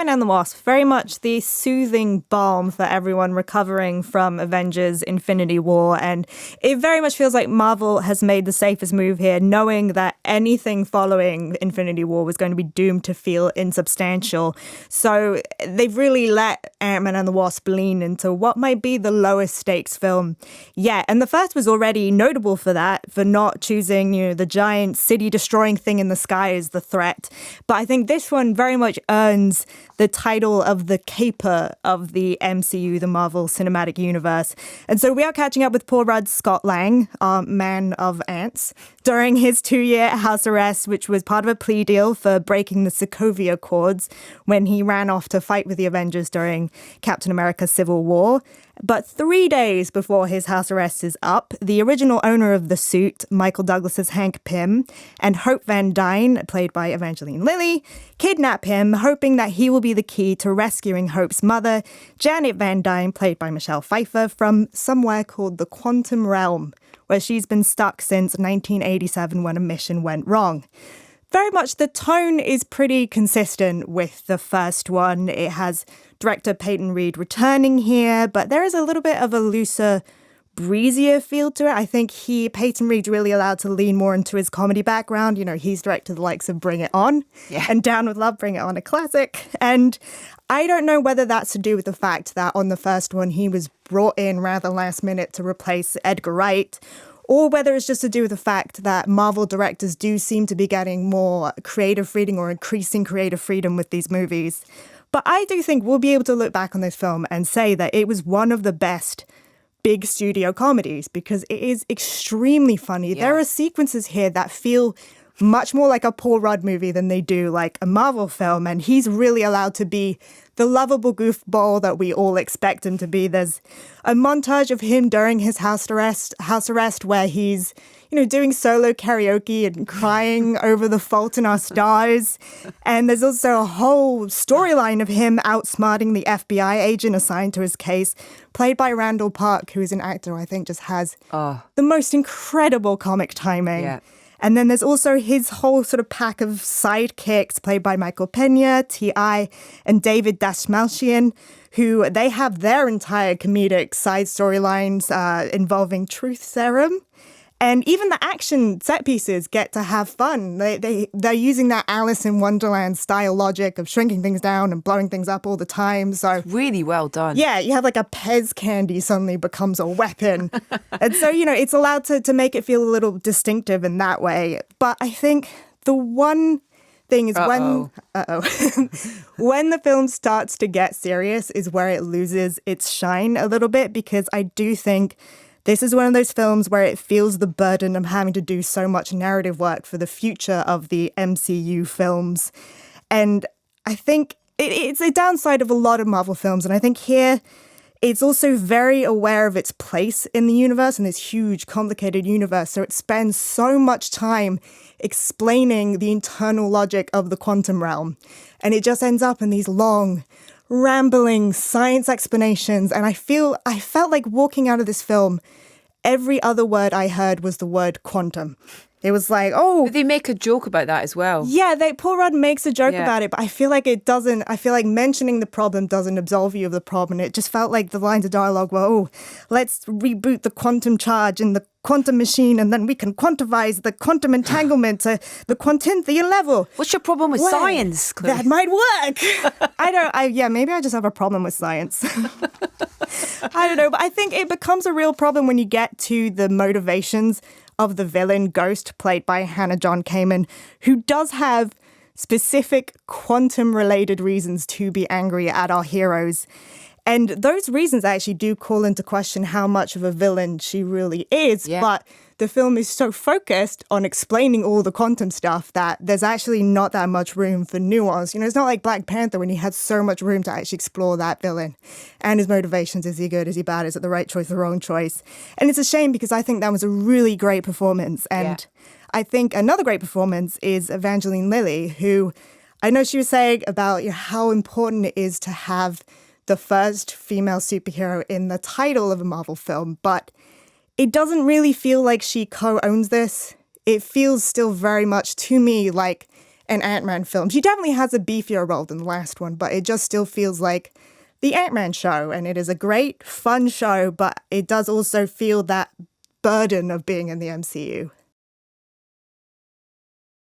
Ant-Man and the Wasp, very much the soothing balm for everyone recovering from Avengers Infinity War. And it very much feels like Marvel has made the safest move here, knowing that anything following Infinity War was going to be doomed to feel insubstantial. So they've really let Ant-Man and the Wasp lean into what might be the lowest stakes film yet. And the first was already notable for that, for not choosing, the giant city-destroying thing in the sky as the threat. But I think this one very much earns the title of the caper of the MCU, the Marvel Cinematic Universe. And so we are catching up with Paul Rudd's Scott Lang, our man of ants, during his 2-year house arrest, which was part of a plea deal for breaking the Sokovia Accords when he ran off to fight with the Avengers during Captain America Civil War. But 3 days before his house arrest is up, the original owner of the suit, Michael Douglas's Hank Pym, and Hope Van Dyne, played by Evangeline Lilly, kidnap him, hoping that he will be the key to rescuing Hope's mother, Janet Van Dyne, played by Michelle Pfeiffer, from somewhere called the Quantum Realm, where she's been stuck since 1987 when a mission went wrong. Very much the tone is pretty consistent with the first one. It has director Peyton Reed returning here, but there is a little bit of a looser, breezier feel to it. I think Peyton Reed's really allowed to lean more into his comedy background. He's directed the likes of Bring It On and Down with Love, Bring It On, a classic. And I don't know whether that's to do with the fact that on the first one he was brought in rather last minute to replace Edgar Wright, or whether it's just to do with the fact that Marvel directors do seem to be getting more creative freedom or increasing creative freedom with these movies. But I do think we'll be able to look back on this film and say that it was one of the best big studio comedies because it is extremely funny. Yeah. There are sequences here that feel much more like a Paul Rudd movie than they do like a Marvel film. And he's really allowed to be the lovable goofball that we all expect him to be. There's a montage of him during his house arrest where he's, doing solo karaoke and crying over The Fault in Our Stars. And there's also a whole storyline of him outsmarting the FBI agent assigned to his case, played by Randall Park, who is an actor who I think just has the most incredible comic timing. Yeah. And then there's also his whole sort of pack of sidekicks played by Michael Pena, T.I., and David Dastmalchian, who they have their entire comedic side storylines involving Truth Serum. And even the action set pieces get to have fun. They're using that Alice in Wonderland style logic of shrinking things down and blowing things up all the time. So really well done. Yeah, you have like a Pez candy suddenly becomes a weapon. And so, it's allowed to make it feel a little distinctive in that way. But I think the one thing is when the film starts to get serious is where it loses its shine a little bit, because I do think this is one of those films where it feels the burden of having to do so much narrative work for the future of the MCU films. And I think it's a downside of a lot of Marvel films. And I think here it's also very aware of its place in the universe, in this huge, complicated universe. So it spends so much time explaining the internal logic of the quantum realm. And it just ends up in these long, rambling science explanations. And I felt like walking out of this film, every other word I heard was the word quantum. It was like, But they make a joke about that as well. Yeah, Paul Rudd makes a joke about it, but I feel like mentioning the problem doesn't absolve you of the problem. And it just felt like the lines of dialogue were, let's reboot the quantum charge in the quantum machine, and then we can quantize the quantum entanglement to the quantinthian level. What's your problem with science, Clarisse? That might work. Maybe I just have a problem with science. I don't know, but I think it becomes a real problem when you get to the motivations of the villain, Ghost, played by Hannah John Kamen, who does have specific quantum-related reasons to be angry at our heroes. And those reasons actually do call into question how much of a villain she really is. Yeah. But the film is so focused on explaining all the quantum stuff that there's actually not that much room for nuance. It's not like Black Panther when he had so much room to actually explore that villain and his motivations. Is he good? Is he bad? Is it the right choice, the wrong choice? And it's a shame because I think that was a really great performance. And I think another great performance is Evangeline Lilly, who I know she was saying about how important it is to have the first female superhero in the title of a Marvel film, but it doesn't really feel like she co-owns this. It feels still very much to me like in Ant-Man films. She definitely has a beefier role than the last one, but it just still feels like the Ant-Man show, and it is a great, fun show, but it does also feel that burden of being in the MCU.